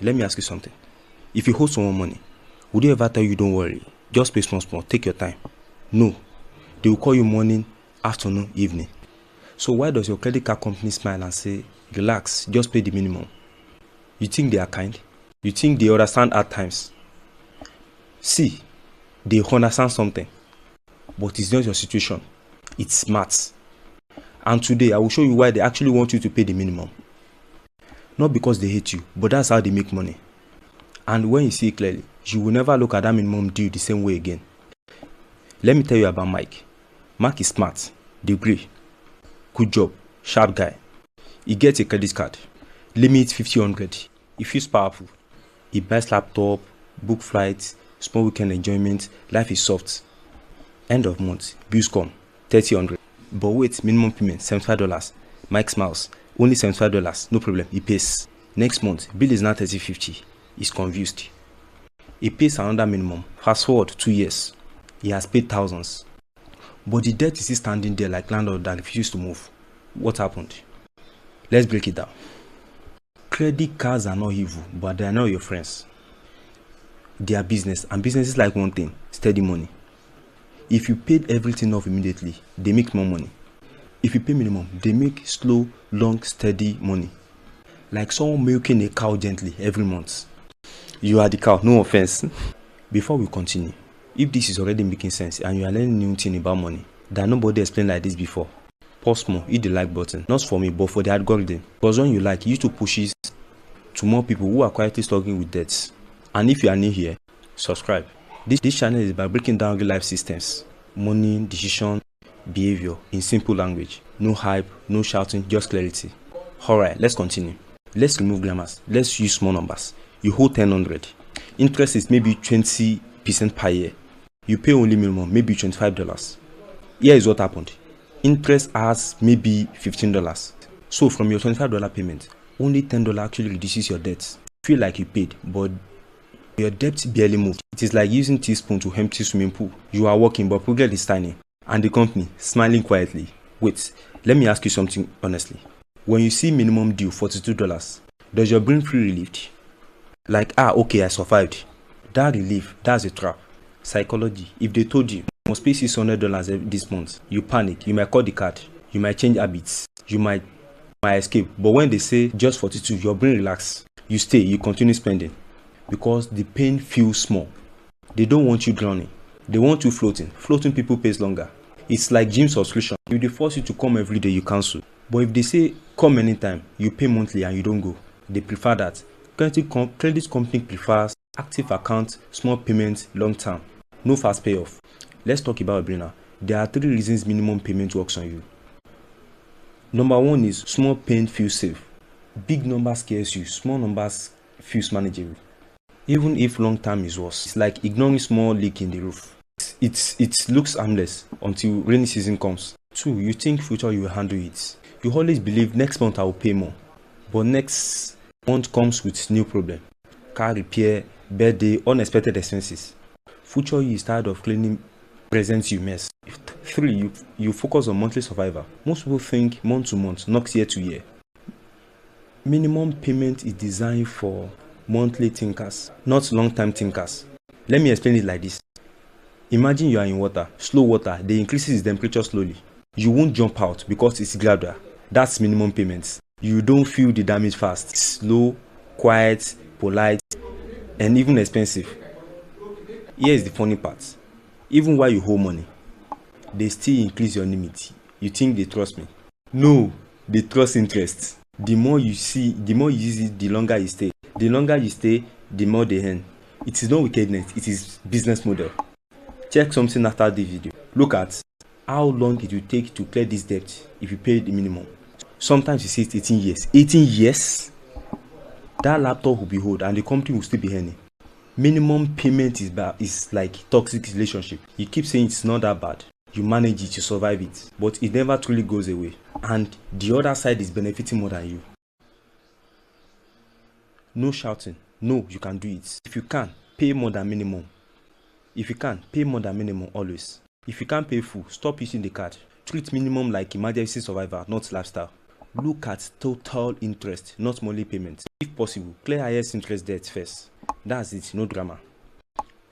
Let me ask you something. If you hold someone money, would they ever tell you don't worry, just pay small, take your time? No. They will call you morning, afternoon, evening. So why does your credit card company smile and say, relax, just pay the minimum? You think they are kind? You think they understand at times? See, they understand something, but it's not your situation. It's smart. And today, I will show you why they actually want you to pay the minimum. Not because they hate you, but that's how they make money. And when you see it clearly, you will never look at that minimum due the same way again. Let me tell you about Mike. Mark is smart, degree, good job, sharp guy. He gets a credit card, limit 50-100. He feels powerful. He buys laptop, book flights, small weekend enjoyment. Life is soft. End of month, bills come, 30-100. But wait, minimum payment, $75. Mike smiles, only $75, no problem, he pays. Next month, bill is now 30-50. He's confused. He pays another minimum. Fast forward 2 years, he has paid thousands. But the debt is still standing there like landlord that refused to move. What happened? Let's break it down. Credit cards are not evil, but they are not your friends. They are business, and business is like one thing, steady money. If you paid everything off immediately, they make more money. If you pay minimum, they make slow, long, steady money. Like someone milking a cow gently every month. You are the cow, no offense. Before we continue, if this is already making sense and you are learning new thing about money that nobody explained like this before, pause more, hit the like button. Not for me, but for the algorithm. Because when you like, YouTube pushes to more people who are quietly struggling with debts. And if you are new here, subscribe. This channel is about breaking down real life systems, money, decision, behavior in simple language. No hype, no shouting, just clarity. Alright, let's continue. Let's remove grammars. Let's use small numbers. You hold 10-100. Interest is maybe 20% per year. You pay only minimum, maybe $25. Here is what happened. Interest has maybe $15. So from your $25 payment, only $10 actually reduces your debt. Feel like you paid, but your debt barely moved. It is like using teaspoon to empty swimming pool. You are working, but progress is tiny. And the company smiling quietly. Wait, let me ask you something honestly. When you see minimum due $42, does your brain feel relieved? Like, okay, I survived. That relief, that's a trap. Psychology, if they told you must pay $600 this month, you panic, you might call the card, you might change habits, you might escape. But when they say just 42, your brain relaxes. You stay, you continue spending. Because the pain feels small. They don't want you drowning. They want you floating. Floating people pays longer. It's like gym subscription. If they force you to come every day, you cancel. But if they say come anytime, you pay monthly and you don't go. They prefer that. Credit company prefers active account, small payments, long term. No fast payoff. Let's talk about a brainer. There are 3 reasons minimum payment works on you. Number 1 is small pain feels safe. Big number scares you. Small numbers feels manageable. Even if long term is worse, it's like ignoring small leak in the roof. It looks harmless until rainy season comes. 2, you think future you will handle it. You always believe next month I will pay more, but next month comes with new problem. Car repair, birthday, unexpected expenses. Future you is tired of cleaning present you mess. 3, you focus on monthly survival. Most people think month to month, not year to year. Minimum payment is designed for monthly thinkers, not long-term thinkers. Let me explain it like this. Imagine you are in water, slow water, they increases its temperature slowly. You won't jump out because it's gradual. That's minimum payments. You don't feel the damage fast. It's slow, quiet, polite, and even expensive. Here is the funny part. Even while you hold money, they still increase your limit. You think they trust me? No, they trust interest. The more you use it, the longer you stay. The longer you stay, the more they earn. It is not wickedness, it is business model. Check something after the video. Look at how long it will take to clear this debt if you pay the minimum. Sometimes you see it 18 years. 18 years? That laptop will be old and the company will still be earning. Minimum payment is like toxic relationship. You keep saying it's not that bad. You manage it, you survive it, but it never truly goes away. And the other side is benefiting more than you. No shouting. No, you can do it. If you can, pay more than minimum. If you can, pay more than minimum always. If you can't pay full, stop using the card. Treat minimum like emergency survival, not lifestyle. Look at total interest, not monthly payments. If possible, clear highest interest debt first. That's it, no drama.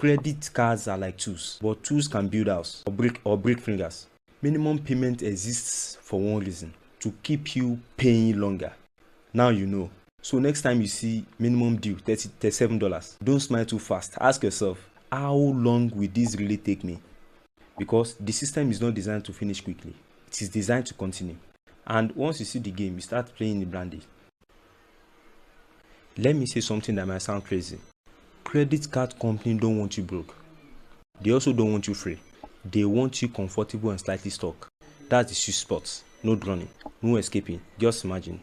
Credit cards are like tools, but tools can build house or break fingers. Minimum payment exists for one reason: to keep you paying longer. Now you know. So next time you see minimum due $37, don't smile too fast. Ask yourself, how long will this really take me? Because the system is not designed to finish quickly. It is designed to continue. And once you see the game, you start playing the brandy. Let me say something that might sound crazy. Credit card companies don't want you broke. They also don't want you free. They want you comfortable and slightly stuck. That's the sweet spot. No drowning, no escaping, just managing.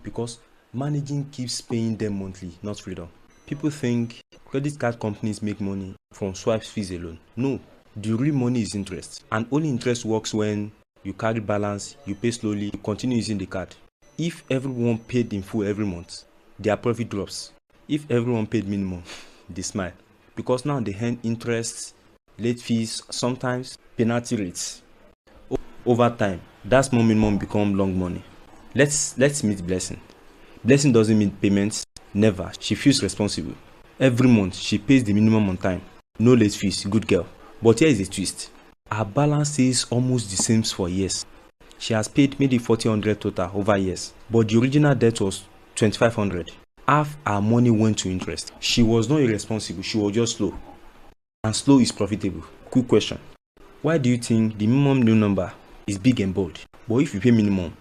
Because managing keeps paying them monthly, not freedom. People think credit card companies make money from swipe fees alone. No, the real money is interest. And only interest works when you carry balance, you pay slowly, you continue using the card. If everyone paid in full every month, their profit drops. If everyone paid minimum, they smile. Because now they earn interest, late fees, sometimes penalty rates. Over time, that small minimum become long money. Let's meet Blessing. Blessing doesn't meet payments. Never. She feels responsible. Every month, she pays the minimum on time. No late fees, good girl. But here is a twist. Her balance is almost the same for years. She has paid maybe $400 total over years. But the original debt was $2,500. Half her money went to interest. She was not irresponsible, she was just slow. And slow is profitable. Quick question. Why do you think the minimum new number is big and bold? But if you pay minimum,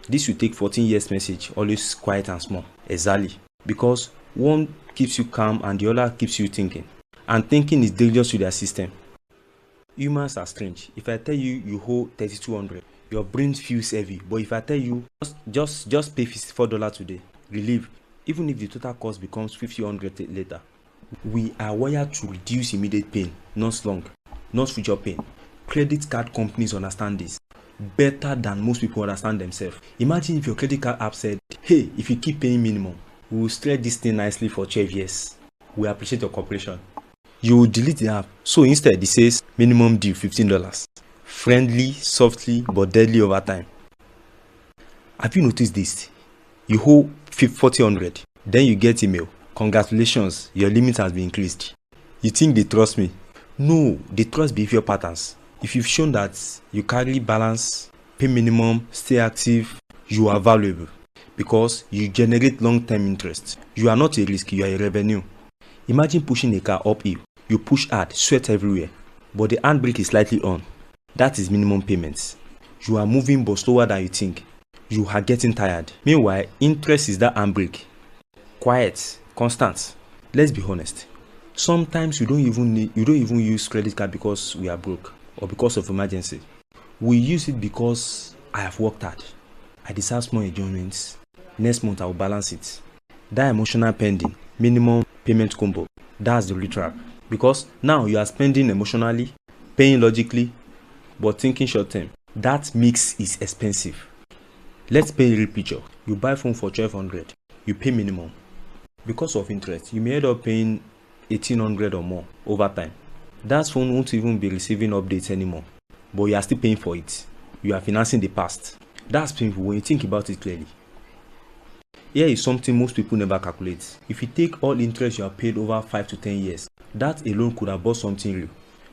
this will take 14 years message, always quiet and small. Exactly. Because one keeps you calm and the other keeps you thinking. And thinking is dangerous to their system. Humans are strange. If I tell you you owe $3,200, your brain feels heavy. But if I tell you just pay $54 today, relief, even if the total cost becomes $500 later. We are wired to reduce immediate pain, not future pain. Credit card companies understand this better than most people understand themselves. Imagine if your credit card app said, hey, if you keep paying minimum, we will stretch this thing nicely for 12 years. We appreciate your cooperation. You will delete the app. So instead, it says minimum due $15. Friendly, softly, but deadly over time. Have you noticed this? You owe $400, then you get email. Congratulations, your limit has been increased. You think they trust me? No, they trust behavior patterns. If you've shown that you carry balance, pay minimum, stay active, you are valuable because you generate long-term interest. You are not a risk, you are a revenue. Imagine pushing a car uphill. You push hard, sweat everywhere, but the handbrake is slightly on. That is minimum payments. You are moving but slower than you think. You are getting tired. Meanwhile, interest is that handbrake. Quiet, constant. Let's be honest. Sometimes you don't even use credit card because we are broke or because of emergency. We use it because I have worked hard. I deserve small enjoyments. Next month I will balance it. That emotional pending, minimum payment combo. That's the real trap. Because now you are spending emotionally, paying logically, but thinking short term. That mix is expensive. Let's paint a real picture. You buy phone for $1,200. You pay minimum. Because of interest, you may end up paying $1,800 or more over time. That phone won't even be receiving updates anymore. But you are still paying for it. You are financing the past. That's painful when you think about it clearly. Here is something most people never calculate. If you take all interest you have paid over 5 to 10 years, that alone could have bought something real.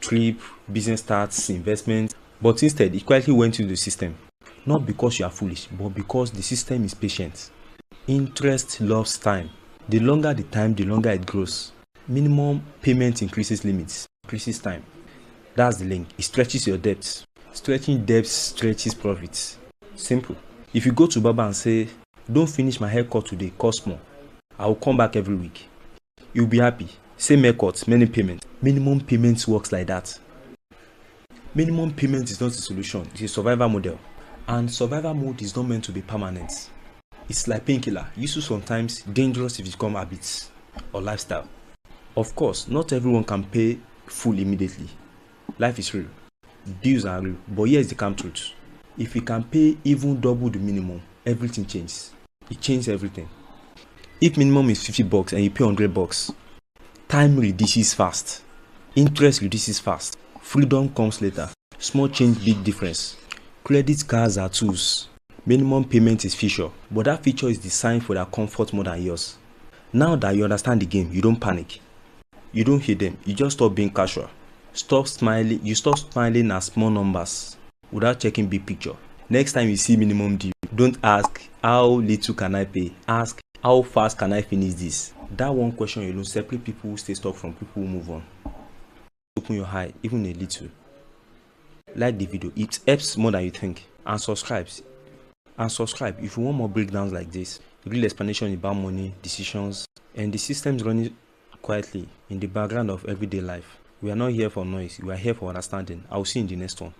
Trip, business starts, investment. But instead, it quietly went into the system. Not because you are foolish, but because the system is patient. Interest loves time. The longer the time, the longer it grows. Minimum payment increases limits, increases time. That's the link. It stretches your debts. Stretching debts stretches profits. Simple. If you go to Baba and say, don't finish my haircut today, cost more. I will come back every week. You'll be happy. Same haircut, many payments. Minimum payments works like that. Minimum payment is not a solution. It's a survival model. And survival mode is not meant to be permanent. It's like painkiller, useful sometimes, dangerous if it becomes habits or lifestyle. Of course, not everyone can pay full immediately. Life is real. Bills are real. But here is the calm truth. If you can pay even double the minimum, everything changes. It changes everything. If minimum is $50 and you pay $100, time reduces fast. Interest reduces fast. Freedom comes later. Small change, big difference. Credit cards are tools. Minimum payment is feature, but that feature is designed for their comfort more than yours. Now that you understand the game, you don't panic. You don't hate them. You just stop being casual. Stop smiling. You stop smiling at small numbers without checking big picture. Next time you see minimum due, don't ask how little can I pay. Ask how fast can I finish this. That one question alone separate people who stay stuck from people who move on. Open your eye, even a little. Like the video, it helps more than you think. And subscribe if you want more breakdowns like this, real explanation about money, decisions, and the systems running quietly in the background of everyday life. We are not here for noise, we are here for understanding. I will see you in the next one.